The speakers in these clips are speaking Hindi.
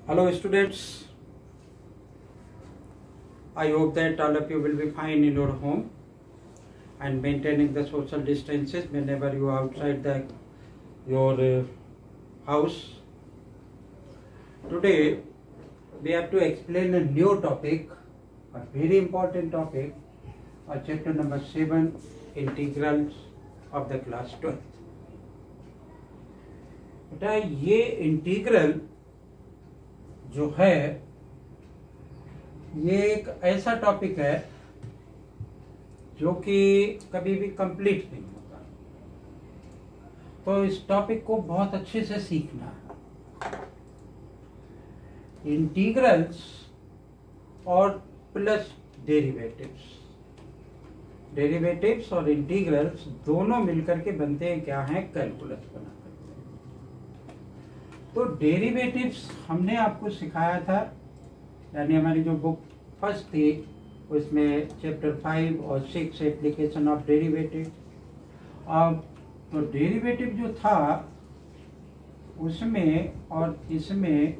Hello students, I hope that all of you will be fine in your home and maintaining the social distances whenever you are outside your house. Today we have to explain a new topic, a very important topic, chapter number 7, integrals of the class 12. बेटा ये इंटीग्रल जो है ये एक ऐसा टॉपिक है जो कि कभी भी कंप्लीट नहीं होता, तो इस टॉपिक को बहुत अच्छे से सीखना है। इंटीग्रल्स और प्लस डेरिवेटिव्स और इंटीग्रल्स दोनों मिलकर के बनते हैं क्या है, कैलकुलस बना करते हैं। तो डेरिवेटिव्स हमने आपको सिखाया था, यानी हमारी जो बुक फर्स्ट थी उसमें चैप्टर 5 और 6 एप्लीकेशन ऑफ डेरिवेटिव। अब तो डेरिवेटिव जो था उसमें और इसमें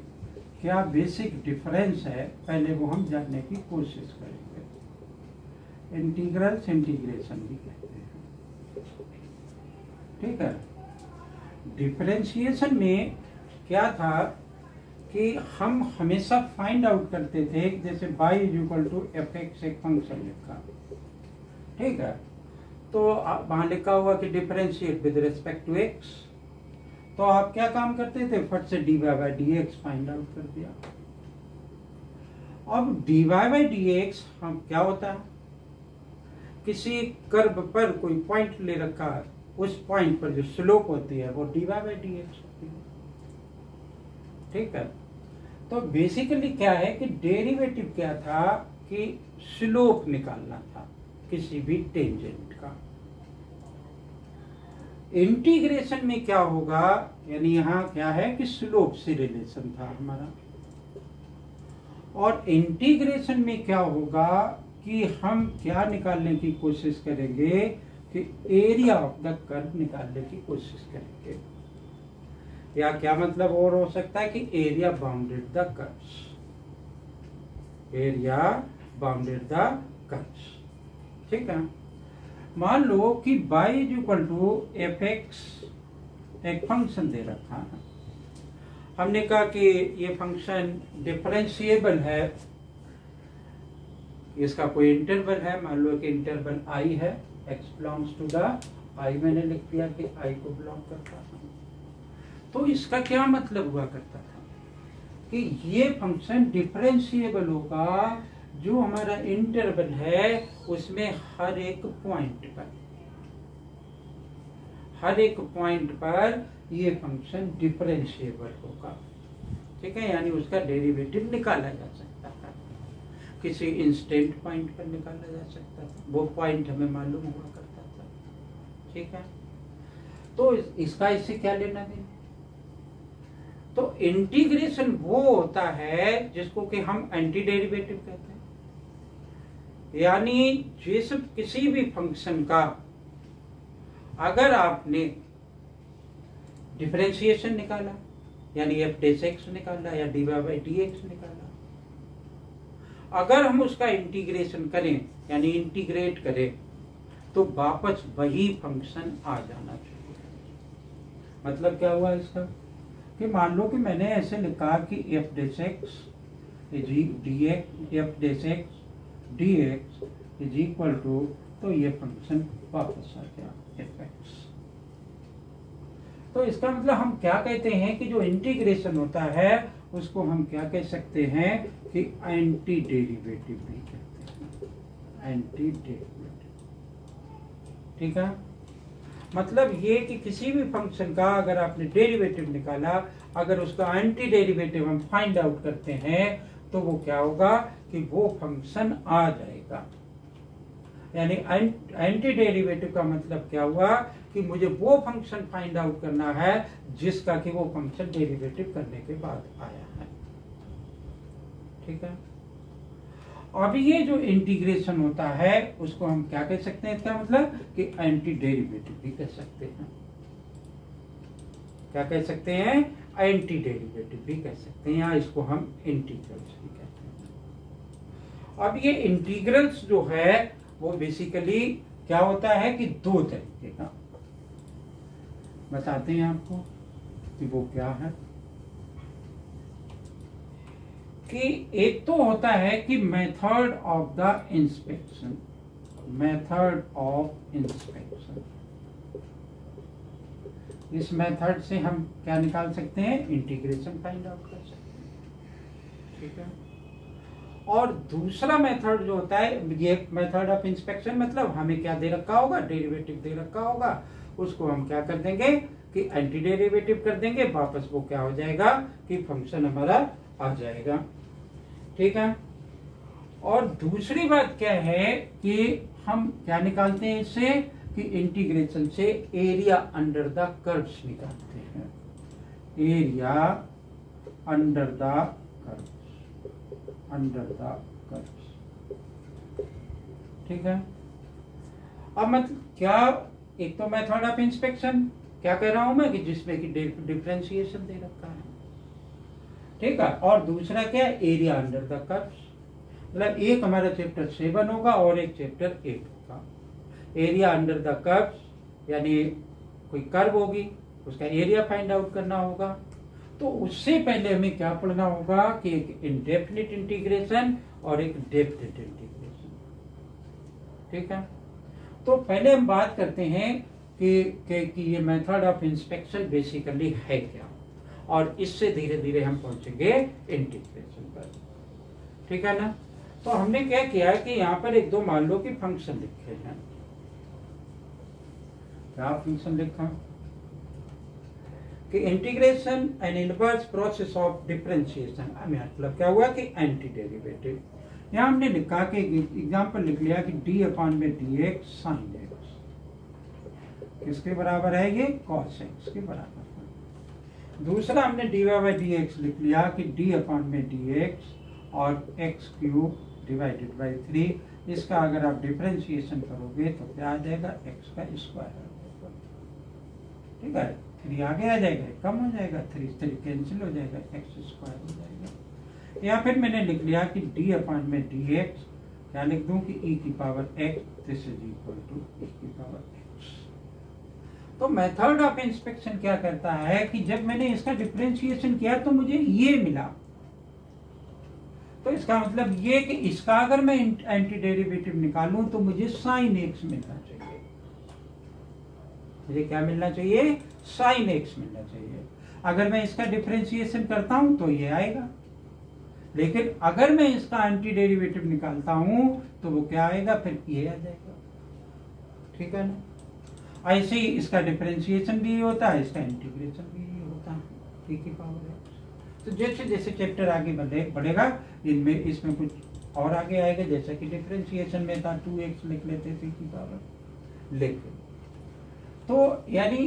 क्या बेसिक डिफरेंस है, पहले वो हम जानने की कोशिश करेंगे। इंटीग्रल्स इंटीग्रेशन भी कहते हैं, ठीक है। डिफरेंशिएशन में क्या था कि हम हमेशा फाइंड आउट करते थे, जैसे y = f(x) एक फंक्शन लिखा, ठीक है, तो वहां लिखा हुआ कि differentiate with respect to x, तो आप क्या काम करते थे, फट से dy/dx फाइंड आउट कर दिया। अब dy/dx हम क्या होता है, किसी कर्व पर कोई पॉइंट ले रखा है, उस पॉइंट पर जो स्लोप होती है वो dy/dx होती है, ठीक है। तो बेसिकली क्या है कि डेरिवेटिव क्या था कि स्लोप निकालना था किसी भी टेंजेंट का। इंटीग्रेशन में क्या होगा, यानी यहाँ क्या है कि स्लोप से रिलेशन था हमारा, और इंटीग्रेशन में क्या होगा कि हम क्या निकालने की कोशिश करेंगे कि एरिया ऑफ द कर्व निकालने की कोशिश करेंगे, या क्या मतलब और हो सकता है कि area bounded the curves, area bounded the curves, ठीक है। मान लो कि y = f(x) एक फंक्शन दे रखा है, हमने कहा कि ये फंक्शन डिफरेंशिएबल है, इसका कोई इंटरवल है, मान लो कि इंटरवल i है, x belongs to the i, मैंने लिख दिया कि i को बिलोंग करता है। तो इसका क्या मतलब हुआ करता था कि ये फंक्शन डिफरेंशिएबल होगा जो हमारा इंटरवल है उसमें हर एक पॉइंट पर ये फंक्शन डिफरेंशिएबल होगा, ठीक है, यानी उसका डेरिवेटिव निकाला जा सकता है, किसी इंस्टेंट पॉइंट पर निकाला जा सकता था, वो पॉइंट हमें मालूम हुआ करता था, ठीक है। तो इसका इससे क्या लेना देना। तो इंटीग्रेशन वो होता है जिसको कि हम एंटी डेरिवेटिव कहते हैं, यानी जिस किसी भी फंक्शन का अगर आपने डिफरेंशिएशन निकाला, यानी f(x) निकाला या dy/dx निकाला, अगर हम उसका इंटीग्रेशन करें यानी इंटीग्रेट करें तो वापस वही फंक्शन आ जाना चाहिए। मतलब क्या हुआ इसका कि मान लो कि मैंने ऐसे लिखा कि f(x) dx तो ये फंक्शन वापस आ गया f(x). तो इसका मतलब हम क्या कहते हैं कि जो इंटीग्रेशन होता है उसको हम क्या कह सकते हैं कि एंटी डेरिवेटिव भी कहते हैं, एंटी डेरिवेटिव, ठीक है। मतलब ये कि किसी भी फंक्शन का अगर आपने डेरिवेटिव निकाला, अगर उसका एंटी डेरिवेटिव हम फाइंड आउट करते हैं तो वो क्या होगा कि वो फंक्शन आ जाएगा। यानी एंटी डेरिवेटिव का मतलब क्या हुआ कि मुझे वो फंक्शन फाइंड आउट करना है जिसका कि वो फंक्शन डेरिवेटिव करने के बाद आया है, ठीक है। अब ये जो इंटीग्रेशन होता है उसको हम क्या कह सकते हैं, इसका मतलब कि एंटी डेरिवेटिव भी कह सकते हैं। क्या कह सकते हैं, एंटी डेरिवेटिव भी कह सकते हैं, या इसको हम इंटीग्रल्स भी कहते हैं। अब ये इंटीग्रल्स जो है वो बेसिकली क्या होता है कि दो तरीके का बताते हैं आपको कि वो क्या है। कि एक तो होता है कि method of the inspection, method of inspection, इस मेथड से हम क्या निकाल सकते हैं, इंटीग्रेशन फाइंड आउट कर सकते हैं, ठीक है। और दूसरा मेथड जो होता है, ये मेथड ऑफ इंस्पेक्शन मतलब हमें क्या दे रखा होगा, डेरिवेटिव दे रखा होगा, उसको हम क्या कर देंगे कि एंटी डेरिवेटिव कर देंगे, वापस वो क्या हो जाएगा कि फंक्शन हमारा आ जाएगा, ठीक है। और दूसरी बात क्या है कि हम क्या निकालते हैं इससे कि इंटीग्रेशन से एरिया अंडर द कर्व्स निकालते हैं, area under the curves, under the curves, ठीक है। अब मतलब क्या, एक तो मेथड ऑफ इंस्पेक्शन क्या कह रहा हूं मैं कि जिसमें कि डिफरेंशिएशन दे रखा है, ठीक है। और दूसरा क्या है, एरिया अंडर द कर्व्स, मतलब एक हमारा चैप्टर 7 होगा और एक चैप्टर 8 होगा। एरिया अंडर द कर्व्स यानी कोई कर्व होगी उसका एरिया फाइंड आउट करना होगा, तो उससे पहले हमें क्या पढ़ना होगा कि एक इंडेफिनिट इंटीग्रेशन और एक डेफिनिट इंटीग्रेशन, ठीक है। तो पहले हम बात करते हैं कि ये मेथड ऑफ इंस्पेक्शन बेसिकली है क्या, और इससे धीरे धीरे हम पहुंचेंगे इंटीग्रेशन पर, ठीक है ना। तो हमने क्या किया है कि यहाँ पर एक दो मान लो कि फंक्शन लिखे हैं, क्या फंक्शन लिखा कि integration and inverse process of differentiation, मतलब क्या हुआ कि एंटी डेरिवेटिव। यहाँ हमने लिखा कि एग्जांपल लिख लिया कि डी अपॉन में डी एक्स साइन एक्स किसके बराबर है, ये कॉस एक्स के बराबर है। दूसरा हमने D Y by D X लिख लिया कि डी अपॉन में डी एक्स और एक्स क्यूब डिवाइडेड बाई 3, इसका अगर आप डिफरेंशिएशन करोगे तो क्या आ जाएगा, एक्स का स्क्वायर, ठीक है। 3 आगे आ जाएगा, कम हो जाएगा, 3 कैंसिल हो जाएगा, एक्स स्क्वायर हो जाएगा। या फिर मैंने लिख लिया कि डी अपॉन में डी एक्स, क्या लिख दूं कि ई की power x, this is equal to e की पावर एक्स। तो मेथड ऑफ इंस्पेक्शन क्या करता है कि जब मैंने इसका डिफरेंशिएशन किया तो मुझे ये मिला, तो इसका मतलब ये कि इसका अगर मैं एंटी डेरिवेटिव निकालूं तो मुझे साइन एक्स मिलना चाहिए, मुझे क्या मिलना चाहिए, साइन एक्स मिलना चाहिए। अगर मैं इसका डिफरेंशिएशन करता हूं तो ये आएगा, लेकिन अगर मैं इसका एंटी डेरिवेटिव निकालता हूं तो वो क्या आएगा, फिर ये आ जाएगा, ठीक है ना। ऐसे ही इसका डिफरेंशिएशन भी होता है, इसका इंटीग्रेशन भी होता है, ठीक ही पावर है। तो जैसे जैसे चैप्टर आगे बढ़ेगा इनमें इसमें कुछ और आगे आएगा, जैसा कि डिफरेंशिएशन में था 2x लिख लेते थे की पावर, लेकिन तो यानी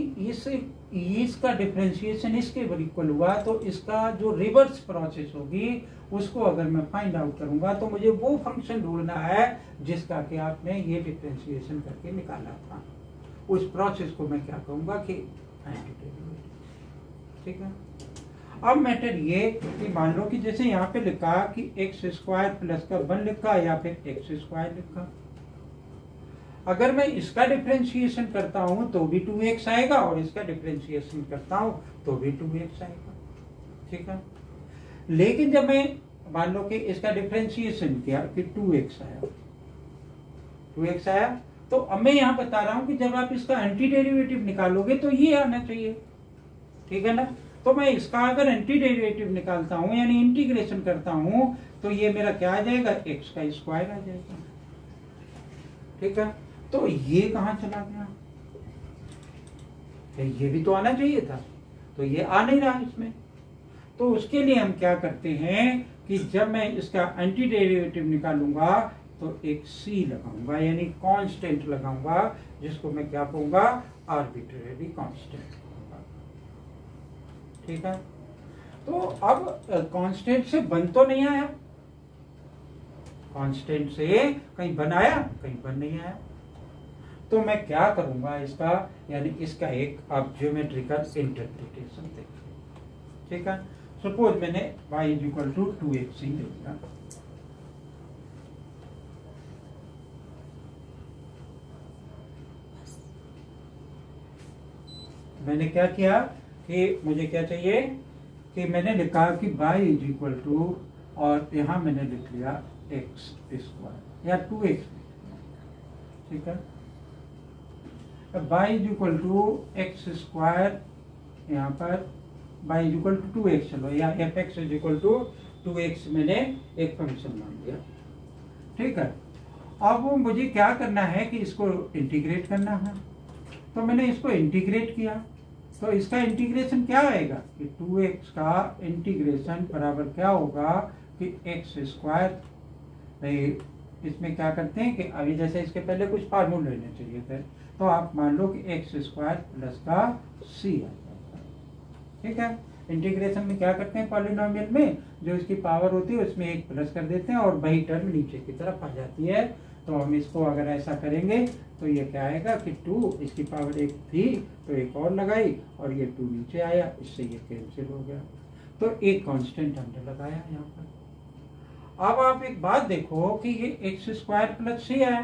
इसका डिफरेंशिएशन इसके इक्वल हुआ तो इसका जो रिवर्स प्रोसेस होगी उसको अगर मैं फाइंड आउट करूंगा तो मुझे वो फंक्शन ढूंढना है जिसका कि आपने ये डिफरेंशिएशन करके निकाला था, उस प्रोसेस को मैं क्या कहूंगा कि एंटी डेरिवेटिव, ठीक है। अब मैटर ये कि मान लो कि जैसे यहाँ पे लिखा कि एक्स स्क्वायर प्लस का 1 लिखा या फिर एक्स स्क्वायर लिखा, अगर मैं इसका डिफरेंशिएशन करता हूं तो भी 2x आएगा और इसका डिफरेंशिएशन करता हूं तो भी 2x आएगा, ठीक है। लेकिन जब मैं मान लो कि इसका डिफरेंशिएशन किया कि 2x आया तो अब मैं यहाँ बता रहा हूं कि जब आप इसका एंटी डेरिवेटिव निकालोगे तो ये आना चाहिए, ठीक है ना। तो मैं इसका अगर एंटी डेरिवेटिव निकालता हूं यानी इंटीग्रेशन करता हूं तो ये मेरा क्या आ जाएगा, एक्स का स्क्वायर आ जाएगा, ठीक है। तो ये कहां चला गया, ये भी तो आना चाहिए था, तो ये आ नहीं रहा इसमें। तो उसके लिए हम क्या करते हैं कि जब मैं इसका एंटी डेरिवेटिव निकालूंगा तो एक सी लगाऊंगा यानी कांस्टेंट लगाऊंगा, जिसको मैं क्या कहूंगा, आर्बिट्रेरी कांस्टेंट, ठीक है। तो अब कांस्टेंट से बन तो नहीं आया, कांस्टेंट से कहीं बन आया, कहीं बन नहीं आया, तो मैं क्या करूंगा इसका, यानी इसका एक आप ज्योमेट्रिकल इंटरप्रिटेशन देखिए। ठीक है, सपोज मैंने y इक्वल टू 2x ही ले लिया। मैंने क्या किया कि मुझे क्या चाहिए कि मैंने लिखा कि y इक्वल टू, और यहां मैंने लिख लिया x स्क्वायर या 2x। ठीक है, y equal to X square, यहाँ पर y इक्वल टू 2x, चलो या fx इक्वल टू 2x मैंने एक फंक्शन मान लिया। ठीक है, अब वो मुझे क्या करना है कि इसको इंटीग्रेट करना है, तो मैंने इसको इंटीग्रेट किया। तो इसका इंटीग्रेशन क्या आएगा कि 2x का इंटीग्रेशन बराबर क्या होगा कि एक्स स्क्वायर। इसमें क्या करते हैं कि अभी जैसे इसके पहले कुछ फार्मूले लेने चाहिए थे, तो आप मान लो कि एक्स स्क्वायर प्लस का सी आ जाता है। ठीक है, इंटीग्रेशन में क्या करते हैं, पॉलिनोमियल में जो इसकी पावर होती है उसमें एक प्लस कर देते हैं और वही टर्म नीचे की तरफ आ जाती है। तो हम इसको अगर ऐसा करेंगे तो ये क्या आएगा कि 2, इसकी पावर एक थी तो एक और लगाई और ये 2 नीचे आया, इससे ये कैंसिल हो गया। तो एक कांस्टेंट हमने लगाया यहाँ पर। अब आप एक बात देखो कि ये एक्स स्क्वायर प्लस सी है।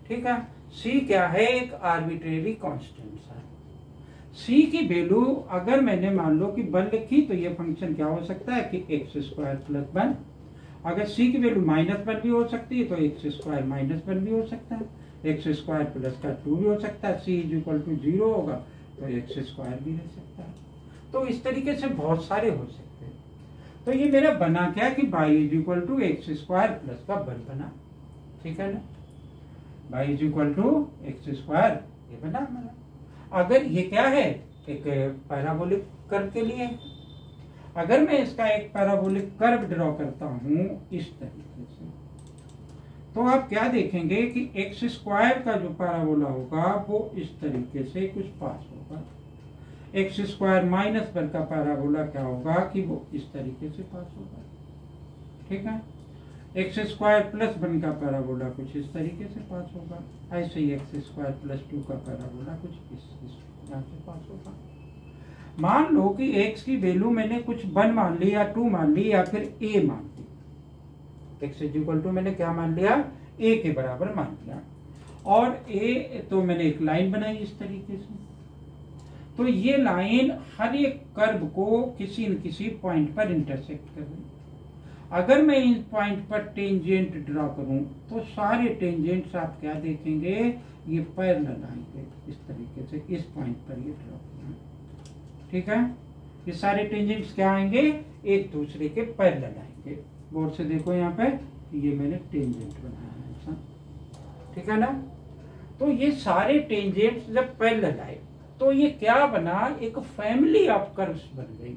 ठीक है, सी क्या है, एक आर्बिट्रेरी कांस्टेंट है। सी की वैल्यू अगर मैंने मान लो कि 1 लिखी तो ये फंक्शन क्या हो सकता है कि एक्स स्क्वायर प्लस 1। अगर सी की वैल्यू -1 भी हो सकती है तो एक्स स्क्वायर -1 भी हो सकता है, एक्स स्क्वायर प्लस का 2 भी हो सकता है, सी इक्वल टू 0 होगा तो एक्स स्क्वायर भी रह सकता है। तो इस तरीके से बहुत सारे हो सकते हैं। तो ये मेरा बना क्या कि y equal to X square plus का 1 बना। ठीक है ना, y equal to X square ये बना हमारा। अगर ये क्या है, एक पैराबोलिक कर्व के लिए, अगर मैं इसका एक पैराबोलिक कर्व ड्रॉ करता हूं इस तरीके से, तो आप क्या देखेंगे कि एक्स स्क्वायर का जो पैराबोला होगा वो इस तरीके से कुछ पास होगा। एक्स स्क्वायर -1 का पैराबोला क्या होगा कि वो इस तरीके से पास होगा। ठीक है, एक्स स्क्वायर प्लस 1 का पैराबोला कुछ इस तरीके से पास होगा। ऐसे ही एक्स स्क्वायर प्लस 2 का पैराबोला कुछ इस यहाँ से पास होगा। मान लो कि एक्स की वैल्यू मैंने कुछ 1 मान ली या 2 मान ली या फिर a मान ली। एक्स इक्वल टू मैंने क्या मान लिया, a के बराबर मान लिया, और a तो मैंने एक लाइन बनाई इस तरीके से। तो ये लाइन हर एक कर्व को किसी न किसी पॉइंट पर इंटरसेक्ट कर रही। अगर मैं इस पॉइंट पर टेंजेंट ड्रॉ करूं तो सारे टेंजेंट्स आप क्या देखेंगे, ये पैरेलल आएंगे इस तरीके से, इस पॉइंट पर ये ड्रॉ करना। ठीक है, ये सारे टेंजेंट्स क्या आएंगे, एक दूसरे के पैरेलल आएंगे। गौर से देखो यहाँ पे, ये मैंने टेंजेंट बनाया है ऐसा। ठीक है ना, तो ये सारे टेंजेंट्स जब पैरेलल आए तो ये क्या बना, एक फैमिली ऑफ कर्व्स बन गई।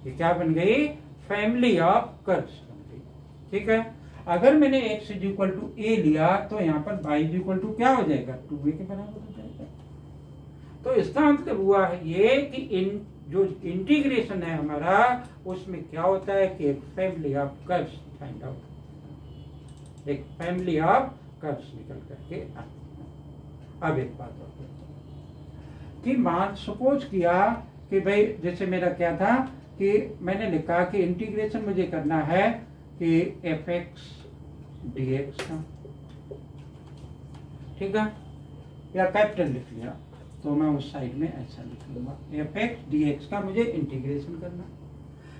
ये क्या बन गई, फैमिली ऑफ कर्व्स बन गई। ठीक है, अगर मैंने x इक्वल टू a लिया तो यहाँ पर y इक्वल टू क्या हो जाएगा, 2a के बराबर हो जाएगा। तो इसका मतलब हुआ है ये कि इन जो इंटीग्रेशन है हमारा उसमें क्या होता है कि एक family of curves find out, एक फैमिली ऑफ कर्व्स निकल करके आते हैं। अब एक बात और कि मान सपोज किया कि भाई जैसे मेरा क्या था कि मैंने लिखा कि इंटीग्रेशन मुझे करना है कि fx dx का। ठीक है, या कैपिटल लिख लिया तो मैं उस साइड में ऐसा लिख लूंगा, fx dx का मुझे इंटीग्रेशन करना।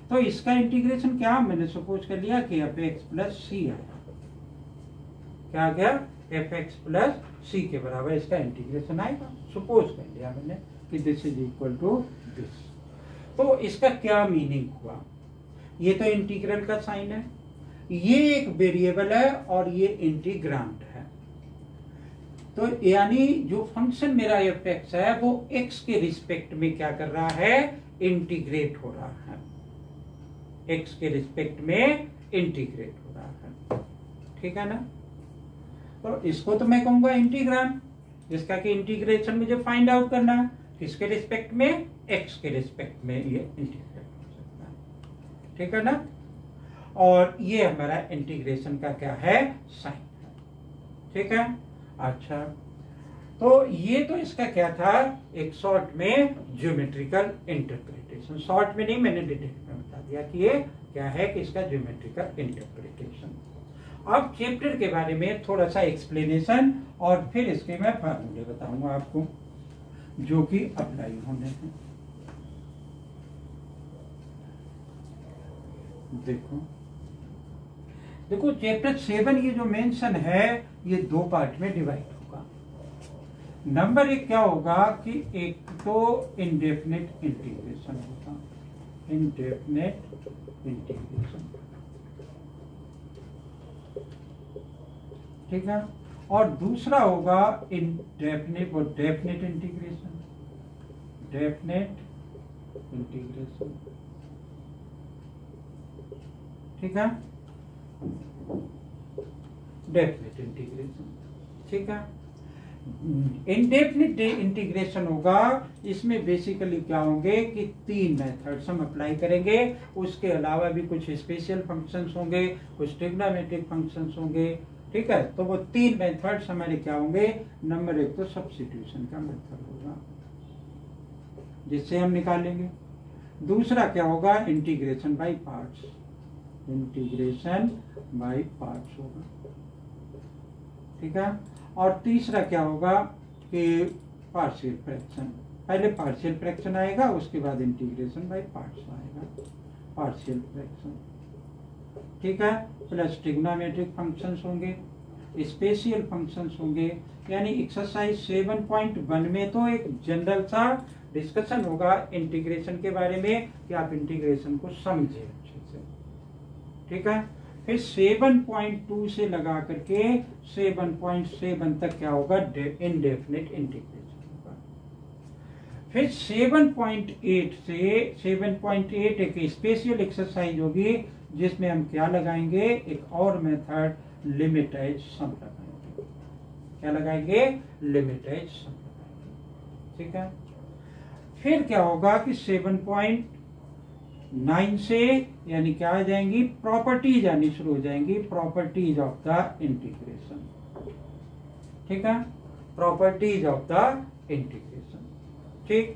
तो इसका इंटीग्रेशन क्या मैंने सपोज कर लिया कि fx प्लस सी आया। क्या आ गया, fx प्लस सी के बराबर इसका इंटीग्रेशन आएगा। सपोज कर लिया मैंने कि this is equal to this. तो इसका क्या मीनिंग हुआ, ये तो इंटीग्रल का साइन है, ये एक वेरिएबल है और ये इंटीग्रांड है। तो यानी जो फंक्शन मेरा fx है वो x के रिस्पेक्ट में क्या कर रहा है, इंटीग्रेट हो रहा है, x के रिस्पेक्ट में इंटीग्रेट हो रहा है। ठीक है ना, तो इसको तो मैं कहूंगा इंटीग्रांड, जिसका कि इंटीग्रेशन मुझे फाइंड आउट करना है, किसके रिस्पेक्ट में, x के रिस्पेक्ट में ये इंटीग्रेट हो सकता है। ठीक है ना, और ये हमारा इंटीग्रेशन का क्या है, साइन है। ठीक है, अच्छा, तो ये तो इसका क्या था, एक शॉर्ट में ज्योमेट्रिकल इंटरप्रिटेशन। शॉर्ट में नहीं, मैंने डिटेल में बता दिया कि ये क्या है, कि इसका ज्योमेट्रिकल इंटरप्रिटेशन। अब चैप्टर के बारे में थोड़ा सा एक्सप्लेनेशन और फिर इसके मैं फार्मूले बताऊंगा आपको जो कि अप्लाई होने हैं। देखो देखो चैप्टर 7 ये जो मेंशन है ये 2 पार्ट में डिवाइड होगा। नंबर 1 क्या होगा कि एक तो इंडेफिनिट इंटीग्रेशन होगा, इंडेफिनिट इंटीग्रेशन, ठीक है। और दूसरा होगा इंडेफिनिट और डेफिनिट इंटीग्रेशन, डेफिनिट इंटीग्रेशन, ठीक है, डेफिनिट इंटीग्रेशन, ठीक है। इंडेफिनिट इंटीग्रेशन होगा, इसमें बेसिकली क्या होंगे कि 3 मेथड्स हम अप्लाई करेंगे। उसके अलावा भी कुछ स्पेशल फंक्शंस होंगे, कुछ ट्रिग्नोमेट्रिक फंक्शंस होंगे, ठीक है। तो वो 3 मेथड्स हमारे क्या होंगे। नंबर 1 तो सब्स्टिट्यूशन का मेथड होगा जिससे हम निकालेंगे। दूसरा क्या होगा, integration by parts, integration by parts होगा, ठीक है। और तीसरा क्या होगा कि पार्शियल फ्रैक्शन, पहले पार्शियल फ्रैक्शन आएगा उसके बाद इंटीग्रेशन बाय पार्ट्स आएगा, पार्शियल फ्रैक्शन, ठीक है। प्लस ट्रिग्नोमेट्रिक फंक्शंस होंगे, स्पेशियल फंक्शंस होंगे। यानी एक्सरसाइज 7.1 में तो एक जनरल सा डिस्कशन होगा इंटीग्रेशन के बारे में कि आप इंटीग्रेशन को समझे अच्छे से, ठीक है। फिर 7.2 से लगा करके 7.7 तक क्या होगा, इनडेफिनिट इंटीग्रेशन होगा। फिर 7.8 से 7.8 एक स्पेशल एक्सरसाइज होगी जिसमें हम क्या लगाएंगे, एक और मेथड लिमिटेड सम लगाएंगे। क्या लगाएंगे, लिमिटेड सम लगाएंगे, ठीक है। फिर क्या होगा कि 7.9 से यानी क्या आ जाएंगी, प्रॉपर्टीज आनी शुरू हो जाएंगी, प्रॉपर्टीज ऑफ द इंटीग्रेशन, ठीक है, प्रॉपर्टीज ऑफ द इंटीग्रेशन, ठीक।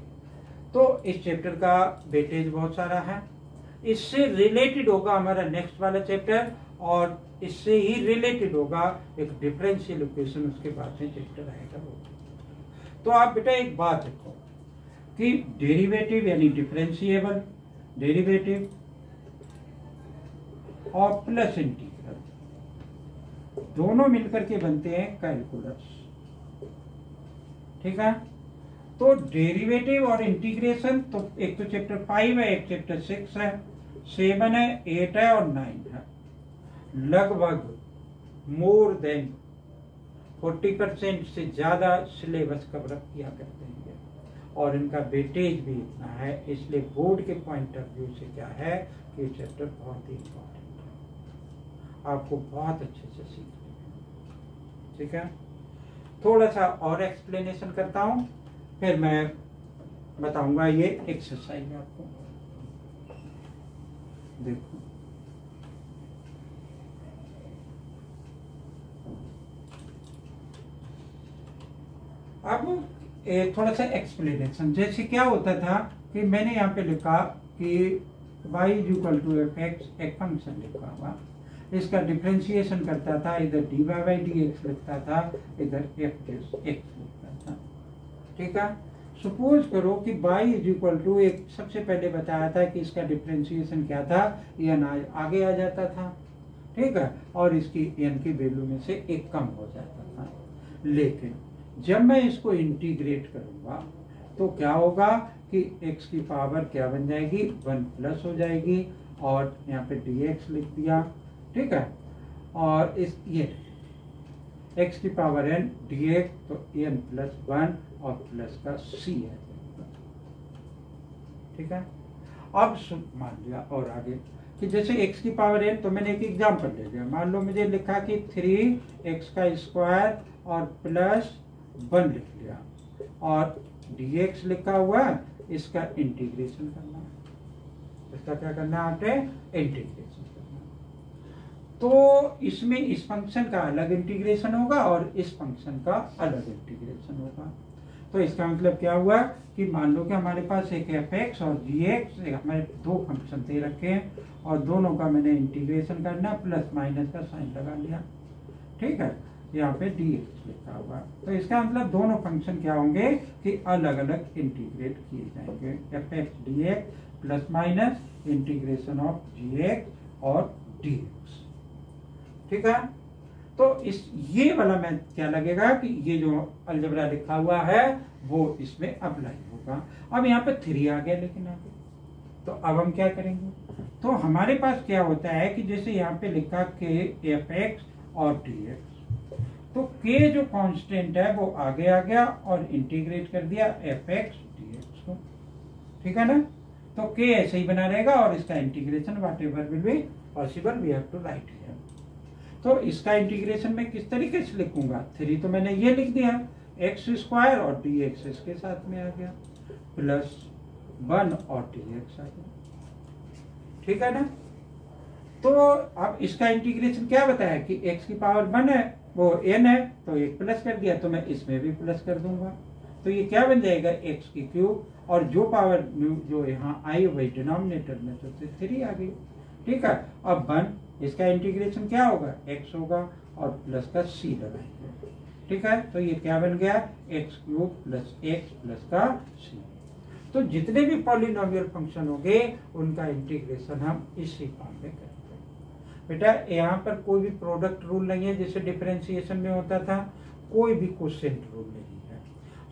तो इस चैप्टर का वेटेज बहुत सारा है। इससे रिलेटेड होगा हमारा नेक्स्ट वाला चैप्टर, और इससे ही रिलेटेड होगा एक डिफरेंशियल इक्वेशन, उसके बाद से चैप्टर आएगा वो। तो आप बेटा एक बात देखो कि डेरिवेटिव यानी डिफरेंशिएबल, डेरिवेटिव और प्लस इंटीग्रल दोनों मिलकर के बनते हैं कैलकुलस, ठीक है। तो डेरिवेटिव और इंटीग्रेशन तो एक तो चैप्टर 5 है, एक चैप्टर 6 है, 7 है, 8 है और 9 है। लगभग मोर देन 40% से ज्यादा सिलेबस कवर अप किया करते हैं और इनका वेटेज भी इतना है। इसलिए बोर्ड के पॉइंट ऑफ व्यू से क्या है कि ये चैप्टर बहुत ही इंपॉर्टेंट है, आपको बहुत अच्छे से सीखने हैं, ठीक है। थोड़ा सा और एक्सप्लेनेशन करता हूं, फिर मैं बताऊंगा ये एक्सरसाइज आपको। देखो अब थोड़ा सा एक्सप्लेनेशन, जैसे क्या होता था कि मैंने यहाँ पे लिखा कि y = f(x), एक फंक्शन लिखा हुआ, इसका डिफरेंशिएशन करता था, इधर dy/dx लिखता था, इधर f(x) लिखता था, ठीक है। सपोज करो कि y एक सबसे पहले बताया था कि इसका डिफरेंशिएशन क्या था, n आगे आ जाता था, ठीक है, और इसकी n की वैल्यू में से एक कम हो जाता था। लेकिन जब मैं इसको इंटीग्रेट करूंगा तो क्या होगा कि x की पावर क्या बन जाएगी, 1 प्लस हो जाएगी, और यहाँ पे dx लिख दिया, ठीक है। और इस ये x की पावर n dx, तो n+1 और प्लस का c है, ठीक है। अब मान लिया और आगे कि जैसे x की पावर n, तो मैंने एक एग्जांपल ले लिया। मान लो मुझे लिखा कि 3x² और प्लस 1 लिख लिया, और dx लिखा हुआ, इसका इंटीग्रेशन करना है। इसका क्या करना है आपने, इंटीग्रेशन करना। तो इसमें इस फंक्शन का अलग इंटीग्रेशन होगा और इस फंक्शन का अलग इंटीग्रेशन होगा। तो इसका मतलब क्या हुआ कि मान लो कि हमारे पास एक fx और gx हमारे दो फंक्शन दे रखे हैं और दोनों का मैंने इंटीग्रेशन करना, प्लस माइनस का साइन लगा लिया, ठीक है, यहाँ पे dx लिखा हुआ। तो इसका मतलब दोनों फंक्शन क्या होंगे कि अलग अलग इंटीग्रेट किए जाएंगे, fx dx plus minus integration of gx और dx, ठीक है। तो इस ये वाला मैं क्या लगेगा कि ये जो अलजेब्रा लिखा हुआ है वो इसमें अप्लाई होगा। अब यहाँ पे 3 आ गया, लेकिन आगे तो अब हम क्या करेंगे, तो हमारे पास क्या होता है कि जैसे यहाँ पे लिखा के fx और dx, तो k जो कांस्टेंट है वो आगे आ गया और इंटीग्रेट कर दिया fx dx को, ठीक है ना। तो k ऐसे ही बना रहेगा और इसका integration whatever will be possible we have to write here. तो इसका इंटीग्रेशन में किस तरीके से लिखूंगा, 3 तो मैंने ये लिख दिया, एक्स स्क्वायर और dx इसके साथ में आ गया, प्लस 1 और dx आ गया, ठीक है ना। तो अब इसका इंटीग्रेशन क्या बताया कि x की पावर 1 है, वो n है, तो एक प्लस कर दिया, तो मैं इसमें भी प्लस कर दूंगा, तो ये क्या बन जाएगा x की क्यूब, और जो पावर जो यहाँ आई वही डिनोमिनेटर में तो 3 आ गई, ठीक है। अब 1 इसका इंटीग्रेशन क्या होगा, x होगा और प्लस का c लगाएंगे, ठीक है। तो ये क्या बन गया, x cube plus x plus का c। तो जितने भी पॉलिनोमियल फंक्शन होंगे उनका इंटीग्रेशन हम इसी फॉर्म में करेंगे। बेटा यहाँ पर कोई भी प्रोडक्ट रूल नहीं है जैसे डिफरेंशिएशन में होता था, कोई भी क्वोशिएंट रूल नहीं है।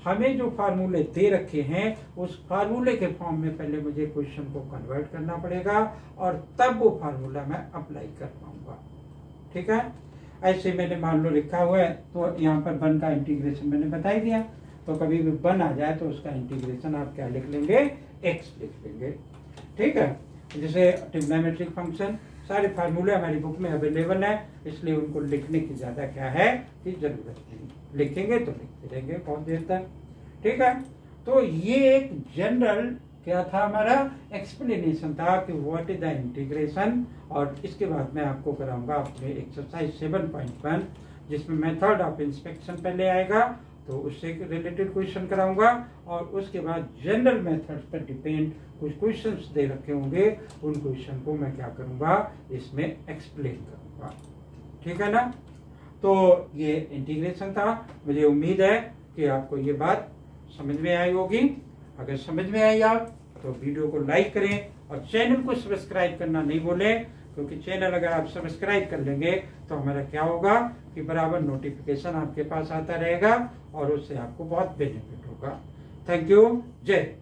हमें जो फार्मूले दे रखे हैं उस फार्मूले के फॉर्म में पहले मुझे क्वेश्चन को कन्वर्ट करना पड़ेगा और तब वो फार्मूला मैं अप्लाई कर पाऊंगा, ठीक है। ऐसे मैंने मान लो लिखा हुआ है, तो यहाँ पर 1 का इंटीग्रेशन मैंने बता ही दिया, तो कभी भी 1 आ जाए तो उसका इंटीग्रेशन आप क्या लिख लेंगे, x लिख लेंगे, ठीक है। जैसे ट्रिग्नोमेट्रिक फंक्शन सारे फार्मूले हमारी बुक में अवेलेबल है, इसलिए उनको लिखने की ज्यादा क्या है कि जरूरत नहीं, लिखेंगे तो लिखते रहेंगे बहुत देर तक, ठीक है। तो ये एक जनरल क्या था हमारा एक्सप्लेनेशन था कि व्हाट इज द इंटीग्रेशन, और इसके बाद मैं आपको कराऊंगा अपने एक्सरसाइज 7.1 जिसमें मेथड ऑफ इंस्पेक्शन पहले आएगा, तो उससे रिलेटेड क्वेश्चन कराऊंगा, और उसके बाद जनरल मेथड्स पर डिपेंड कुछ क्वेश्चंस दे रखे होंगे, उन क्वेश्चन को मैं क्या करूंगा इसमें एक्सप्लेन करूंगा, ठीक है ना। तो ये इंटीग्रेशन था, मुझे उम्मीद है कि आपको ये बात समझ में आई होगी। अगर समझ में आई आप तो वीडियो को लाइक करें और चैनल को सब्सक्राइब करना नहीं भूलें, क्योंकि चैनल अगर आप सब्सक्राइब कर लेंगे तो हमारा क्या होगा कि बराबर नोटिफिकेशन आपके पास आता रहेगा और उससे आपको बहुत बेनिफिट होगा। थैंक यू, जय।